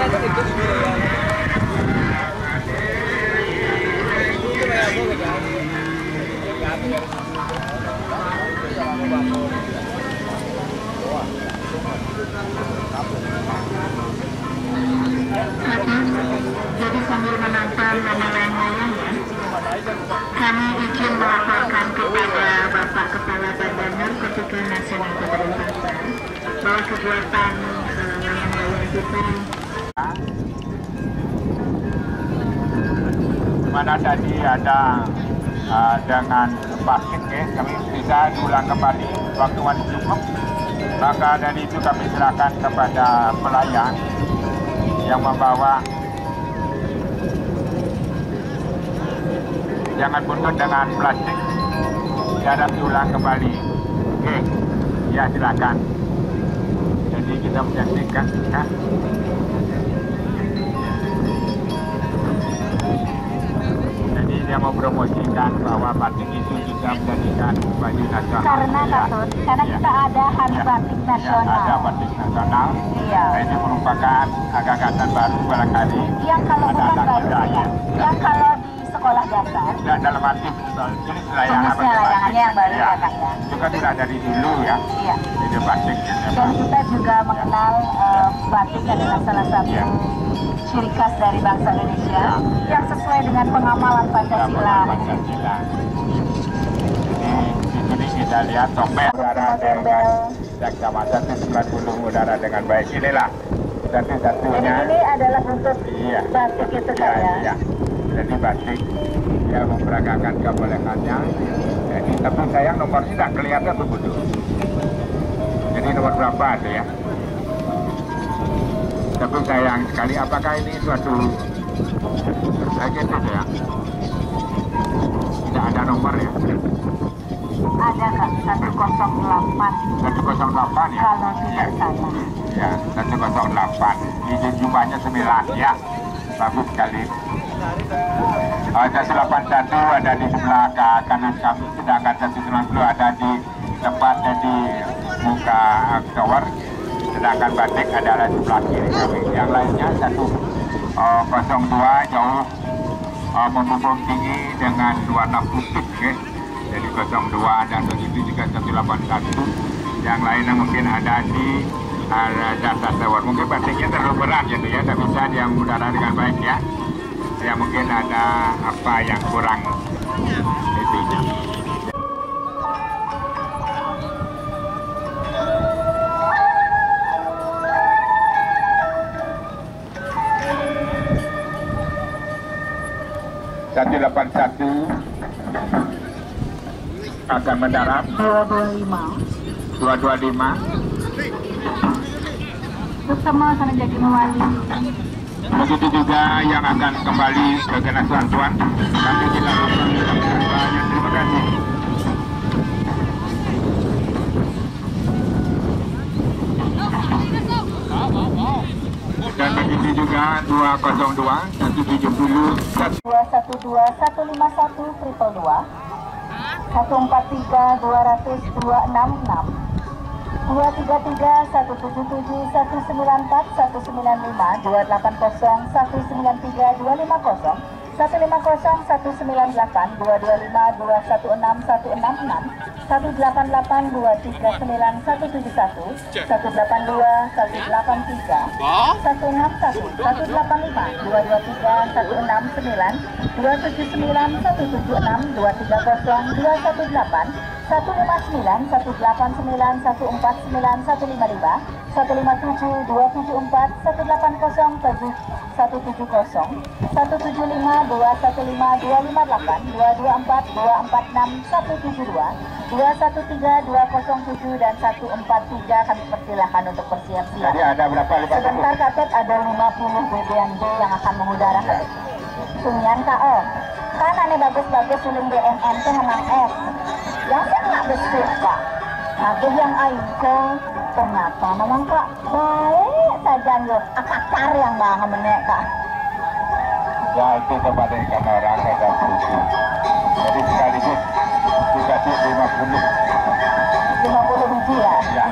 Jadi sambil menonton nama layang-layang ya, kami izin melaporkan kepada Bapak Kepala Badan Narkotika Nasional Kabupaten Pasar bahwa kegiatan layang-layang kita mana tadi ada dengan plastik ya, kami bisa diulang kembali waktu masih cukup, maka dari itu kami serahkan kepada pelayan yang membawa. Jangan buntut dengan plastik, tidak diulang kembali. Oke, ya silakan. Jadi kita menyaksikan. Jadi dia mau promosikan bahwa batik itu juga menjadikan baju nasional. Karena Katun, karena kita ada hari batik nasional. Ya, ada batik nasional. Iya. Nah, ini merupakan gagasan baru barangkali. Yang kalau bukan baru ya, yang kalau di sekolah dasar. Tidak dalam arti jenis layangan yang baru ya Kak ya. Itu kan sudah dari dulu ya. Iya. Jadi batik. Dan kita juga mengenal batik adalah salah satu ciri khas dari bangsa Indonesia yang sesuai dengan pengamalan Pancasila. Di sini kita lihat topeng udara dengan Kecamatan 90 udara dengan baik. Inilah satu-satunya. Ini adalah untuk batik itu Kak ya. Iya. Jadi batik yang memperagakan kebolehannya. Jadi tapi sayang nomor tidak kelihatan begitu. Jadi nomor berapa ada ya? Tapi sayang sekali, apakah ini suatu gitu ya? Tidak ada nomor ya? Ada Kak, 108. 108 ya? Kalau tidak salah. Ya, 108. Ini jumlahnya 9 ya. Bagus sekali. 181 ada di sebelah kanan kami, sedangkan 190 ada di tempatnya di muka tower, sedangkan batik adalah di sebelah kiri kami. Yang lainnya 102 jauh membumbung tinggi dengan warna putih ya. Jadi 02 dan begitu juga 181. Yang lainnya mungkin ada di dasar tower. Mungkin batiknya terlalu berat gitu ya, tak bisa dia mengudara dengan baik ya. Ya mungkin ada apa yang kurang itu. ...181 akan mendarat 225 bersama akan menjadi mewali. Begitu juga yang akan kembali ke Kenasan Tuan. Nanti dilakukan banyak. Terima kasih. Dan begitu juga 202, 170, 212, 151, triple 2, 143, 200, 266, 233, 177, 194, 195, 280, 193, 250, 150, 198, 225, 216, 166, 188, 239, 171, 182, 183, 161, 185, 223, 169, 279, 176, 230, 218, 159, 189, 149, 155, 157, 274, 180, 170, 175, 215, 258, 224, 246, 172, 213, 207, dan 143 kami persilahkan untuk bersiap-siap. Jadi ada berapa? Sebentar Katet, ada 50 BBNB yang akan mengudara ke Sunyan KO. Kan aneh bagus-bagus suling BNN itu memang S. Yang saya nggak besar Kak. Nah, yang aing ke ternyata memang Kak baik saja yo. Akar yang banget menek Kak. Ya itu kepada ikan orang ada buku. Jadi sekaligus dikasih 50 biji ya? Ya.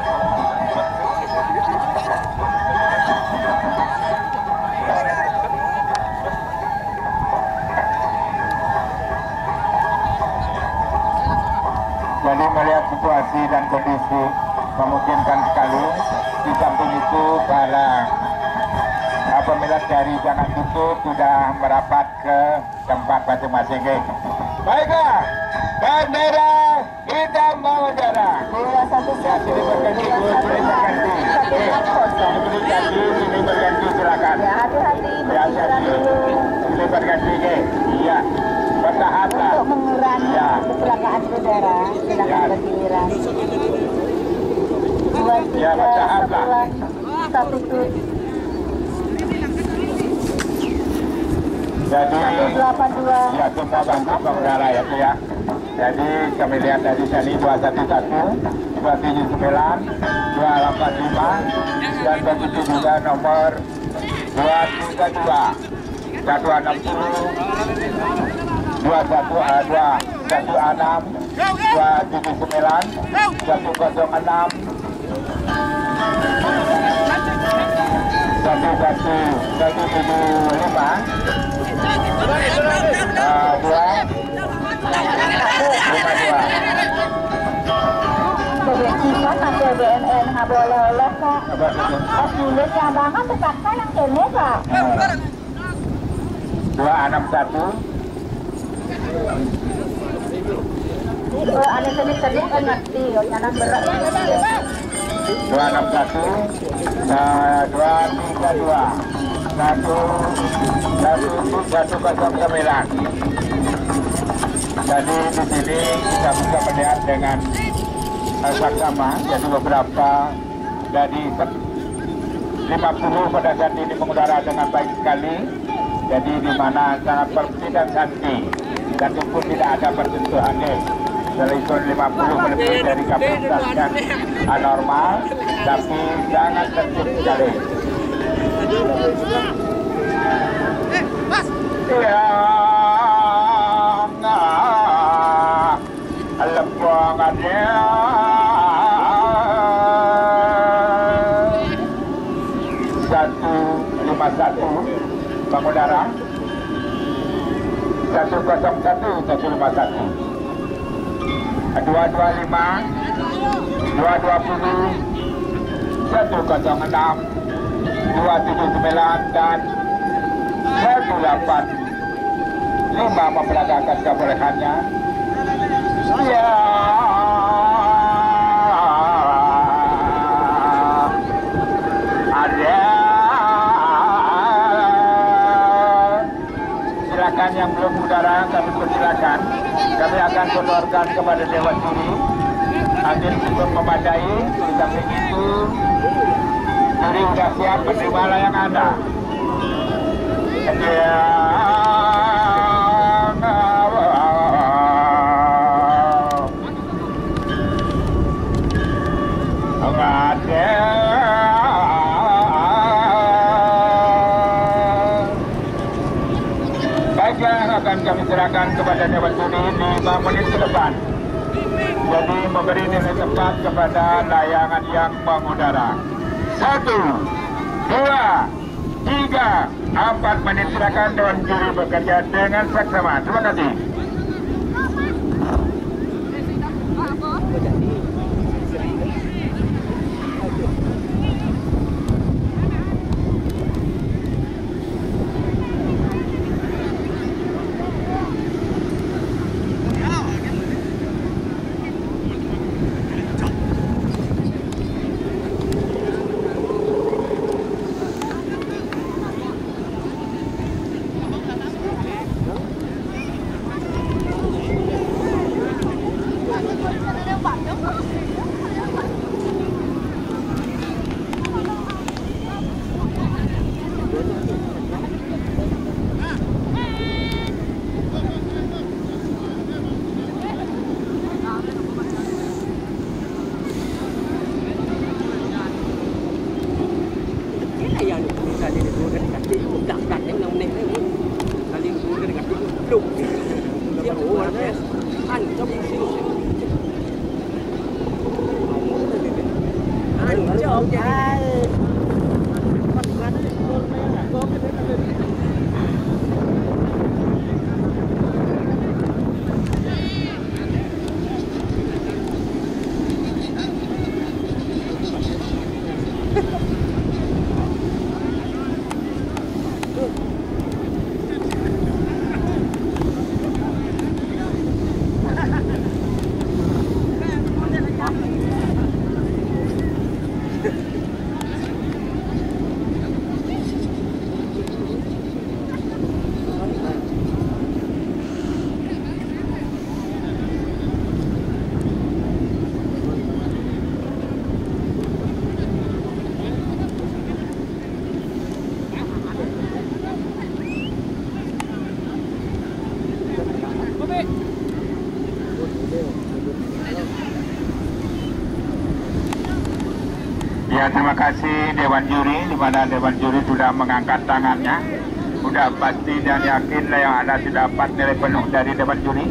pemilihan dari Jangan Tutup sudah merapat ke tempat masing-masing. Baiklah, bendera hitam mengudara. Bola satu Ya, sini berganti, boleh berganti. Boleh ganti, sini berganti, silakan. Ya, hati-hati bergiliran dulu Sini berganti, iya. Bertahaplah. untuk mengurangi Ya. kecelakaan udara. Silakan Ya. bergiliran. 2, 3, Ya, bertahaplah. 1 tut. Jadi 182. ya semua bantu pengendara ya Bu ya. Jadi kami lihat dari sini 211, 279, 285 dan begitu juga nomor 232, 160, 216, 279, 106, 175, Kebetulan ada BNN nggak boleh Kak. Sulit yang banget terpaksa yang kene Kak. 261, Ada seni kan ngerti, karena berat. 261, 232, 109. Jadi di sini kita bisa melihat dengan saksama, jadi beberapa dari 50 pada saat ini mengudara dengan baik sekali. Jadi di mana sangat bersih dan cantik, dan pun tidak ada persentuhan Selison 50 melebihi dari kapasitas yang anormal, tapi sangat tertib sekali. Yang lembangannya 151 mengudara, 101, 151, 225, 220, 106, 279 dan 185 memperagakan kebolehannya. Ya, ada. Silakan yang belum udara kami persilakan. Kami akan setorkan kepada Dewan Juri agar cukup memadai. Di samping itu, juri sudah siap menerima yang ada. Baiklah, akan kami serahkan kepada Dewan Juri 5 menit ke depan. Jadi memberi nilai tepat kepada layangan yang mengudara. 1, 2, 3, 4 menit silakan Dewan Juri bekerja dengan saksama. Terima kasih. Ya, terima kasih Dewan Juri, di mana Dewan Juri sudah mengangkat tangannya. Sudah pasti dan yakinlah yang ada dapat nilai penuh dari Dewan Juri.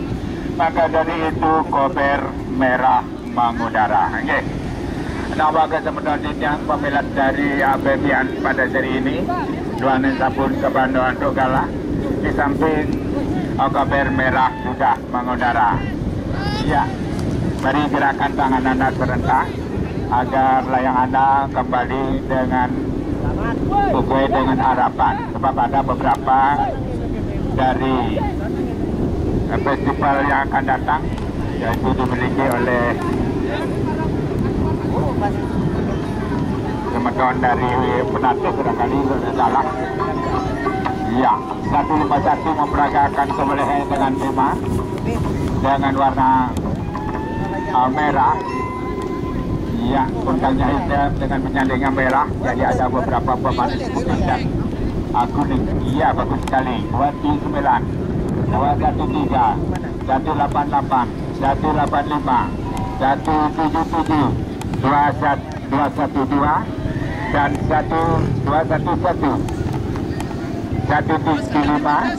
Maka dari itu koper merah mengudara. Okay. Nama kesemedotin yang pemilat dari ABBN pada seri ini, Duanen Sabun Kebandoan Dogala. Di samping koper merah sudah mengudara. Ya, mari gerakan tangan Anda serentak agar layang Anda kembali dengan sesuai dengan harapan, sebab ada beberapa dari festival yang akan datang yaitu dimiliki oleh teman-teman dari Penatuk barangkali salah. Ya, 151 memperagakan kebolehan dengan tema dengan warna merah. Ya, kuntangnya hitam dengan penyandingnya merah. Jadi ada beberapa pemanis putih dan kuning. Iya, bagus sekali. 29, 213, 188, 185, 177, 212 dan 1211, 175,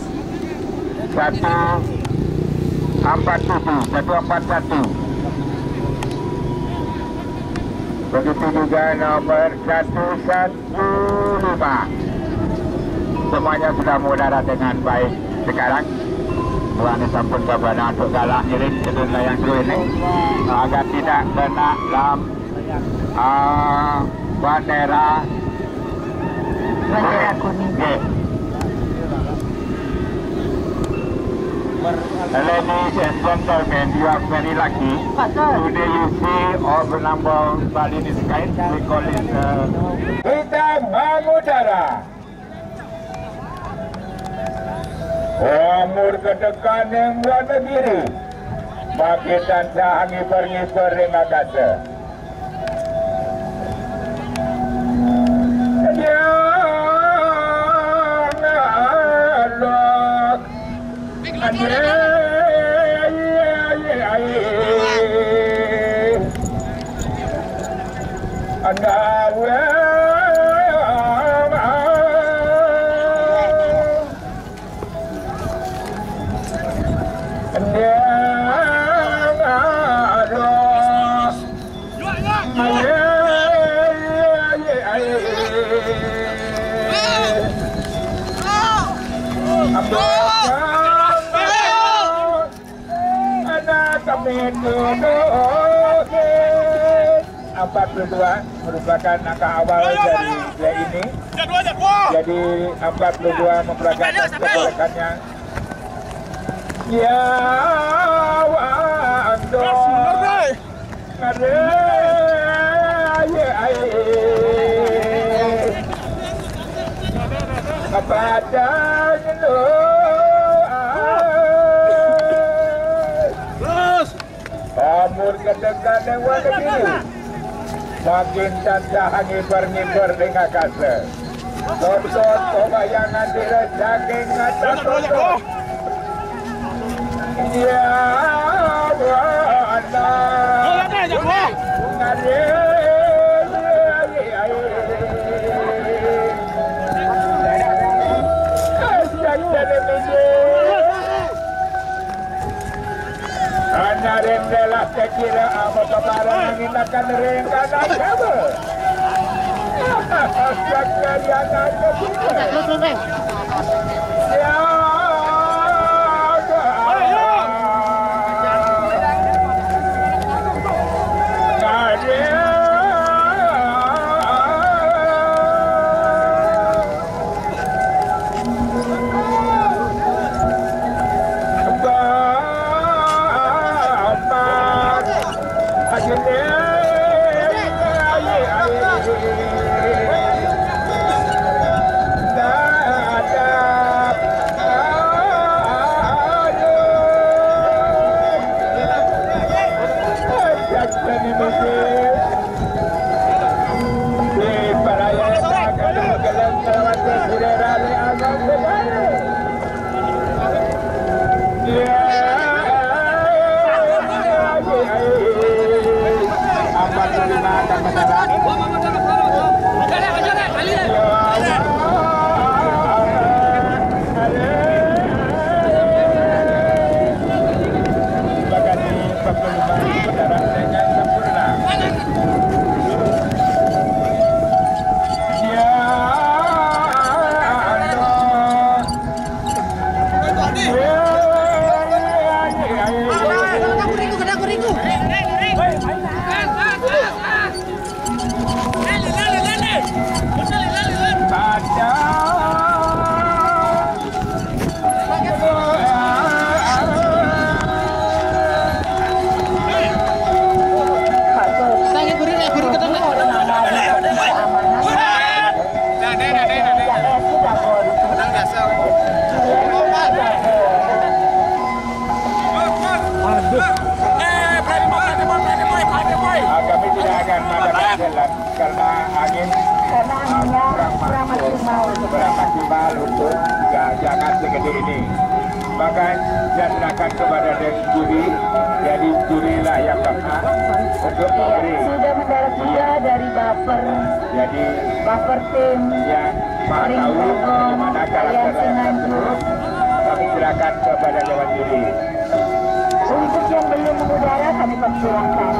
147, 141. Begitu juga nomor 115. Semuanya sudah mengudara dengan baik. Sekarang Tuan sampun kepada untuk galak ngirim ke dunia yang dulu ini agar tidak kena dalam bendera kuning. Okay. Ladies and gentlemen, you are very lucky. Today you see all the number Bali in the sky. We call it hitam mengudara. Umur kedekan yang warna biru, makin tansah ngibar-ngibar ing akasa. Dua merupakan angka awal dari play ini. Jadi 42 memperagakan kebolehannya. Ya wando kepada umur kedekan yang warna biru, makin tansah ngibar-ngibar dengan kasa. Tonton kebayangan diri saking atas tonton. Ya wana ngare Anarendelah sekira apa paparan menggunakan rengganan kamu. Sekalian aja kita. Ya Kami tidak akan mengadakan jalan karena angin kurang maksimal untuk jangan segede ini. Maka saya serahkan kepada juri, jadi jurilah yang berhak untuk memberi. Sudah mendarat juga dari buffer. Jadi Buffer tim yang maha tahu bagaimana karakter tersebut, kami serahkan kepada dewan juri. Untuk yang belum mengudara kami persilahkan.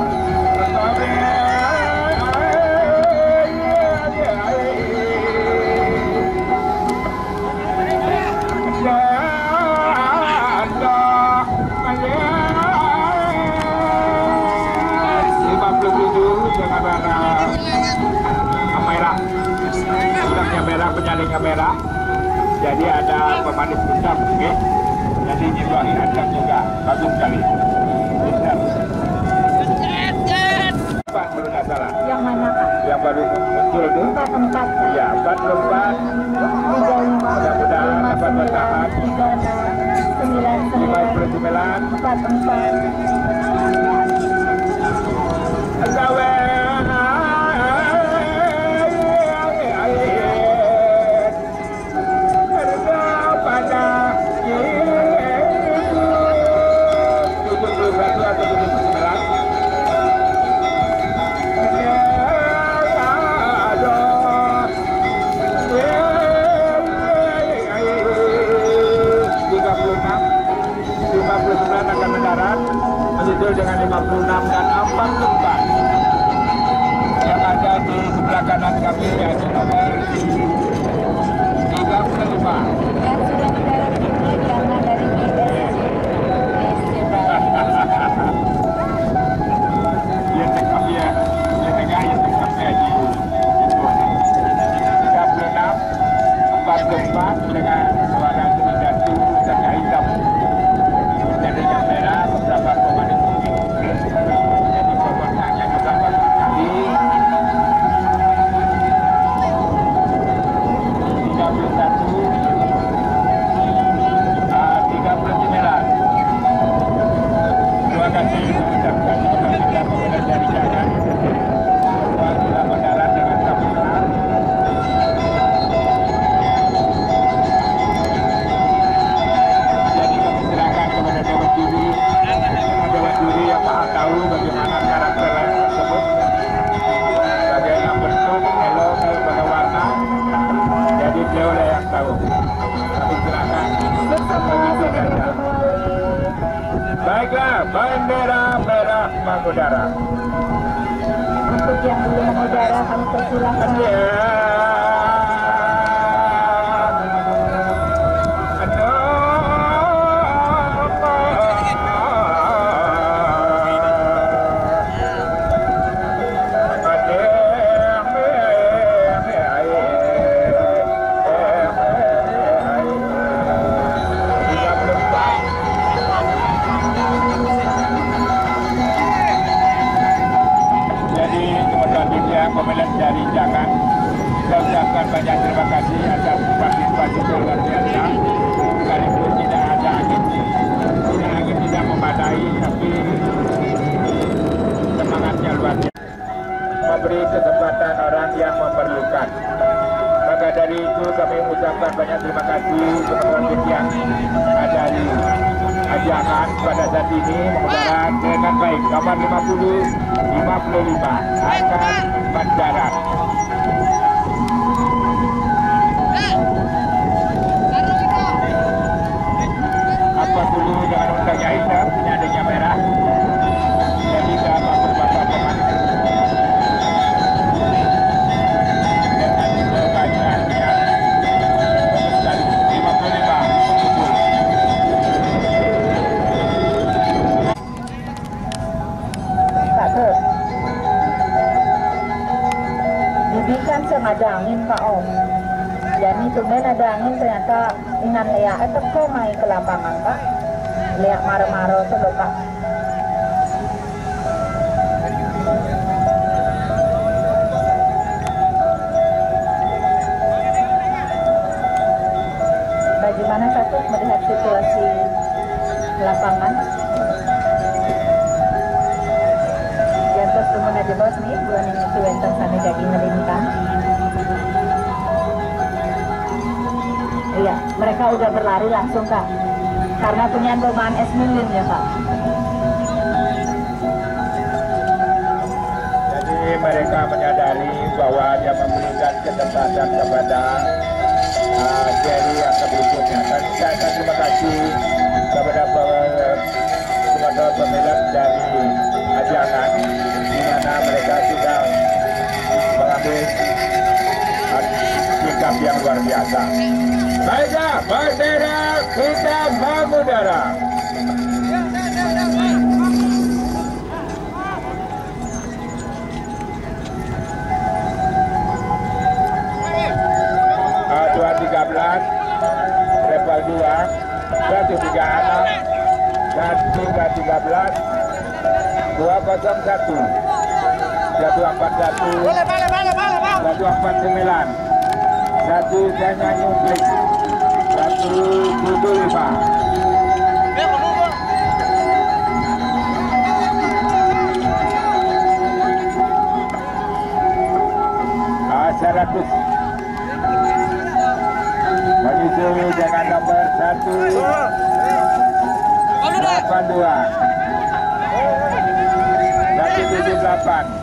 Penyalin kamera, jadi ada pemanis hitam, okay? Jadi nyimbangi hitam juga, bagus sekali. Empat baru nggak salah. Yang mana kak? Yang baru muncul itu? Empat. Iya, 44. 35. Mudah-mudahan dapat bertahan. 59. 44. Gawe. Dengan 56 dan 44 yang ada di sebelah kanan kami yaitu nomor 35 Yang sudah mendarat juga karena dari ya tekap ya tengah ya tekap ya 36 44 dengan warna jatuh tengah hitam dan yang merah beberapa pemain jadi pemainnya juga bagus sekali. 39. Terima kasih mengucapkan kepada pemenang dari Jangan Wakil Bandara dengan kamera. Jadi kami serahkan kepada dewan juri. Dewan juri yang maha tahu bagaimana karakter lain tersebut, bagaimana bentuk, elok, pada warna. Jadi beliau lah yang tahu. Kami serahkan begitu saja. Baiklah, bendera merah mengudara. Untuk yang belum mengudara kami persilahkan. Pemenang dari Jangan, saya ucapkan banyak terima kasih atas partisipasi luar biasa. Sekalipun tidak ada angin tidak memadai, tapi semangatnya luar biasa, memberi kesempatan orang yang memerlukan. Maka dari itu kami mengucapkan banyak terima kasih kepada yang ada di Jangan pada saat ini mengudara dengan baik. Nomor 55 akan mendarat. Apa dulu dengan undangnya hitam, adanya merah. Jadi dapat beberapa pemain. Dengan banyak yang dari 55. Dibikan sama ada angin Pak Om. Jadi tumben ada angin ternyata inan leak itu kok main ke lapangan Pak. Leak maro-maro itu loh Pak. melihat situasi lapangan. Jantos temen aja bos nih, dua nih itu enter sana jadi melintang. Iya, mereka udah berlari langsung kak, karena punya domaan es milin ya kak. Jadi mereka menyadari bahwa dia memberikan kesempatan kepada seri yang berikutnya. Dan saya akan terima kasih kepada semua pemilik dari ajangan, di mana mereka sudah mengambil sikap yang luar biasa. Baiklah, bendera kita mengudara. Level 2 136 13 201 141 149 1 Zanya Nyumplik 175 100 menyusuri dengan nomor 182 178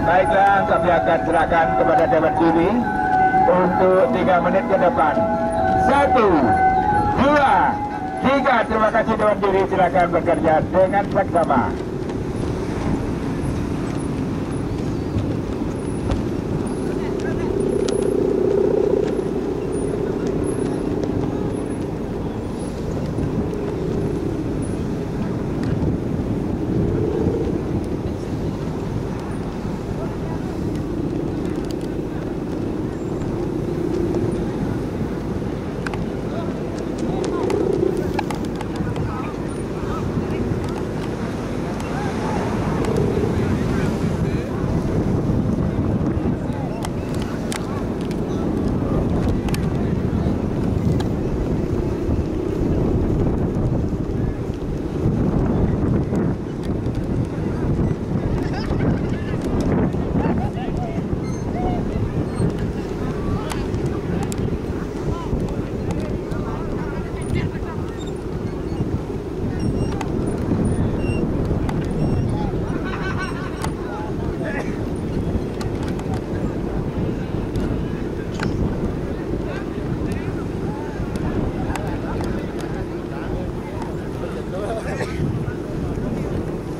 Baiklah, kami akan serahkan kepada Dewan Juri untuk 3 menit ke depan. 1, 2, 3. Terima kasih Dewan Juri, silakan bekerja dengan seksama.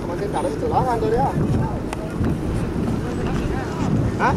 Masih taruh di celangan tuh dia. Hah?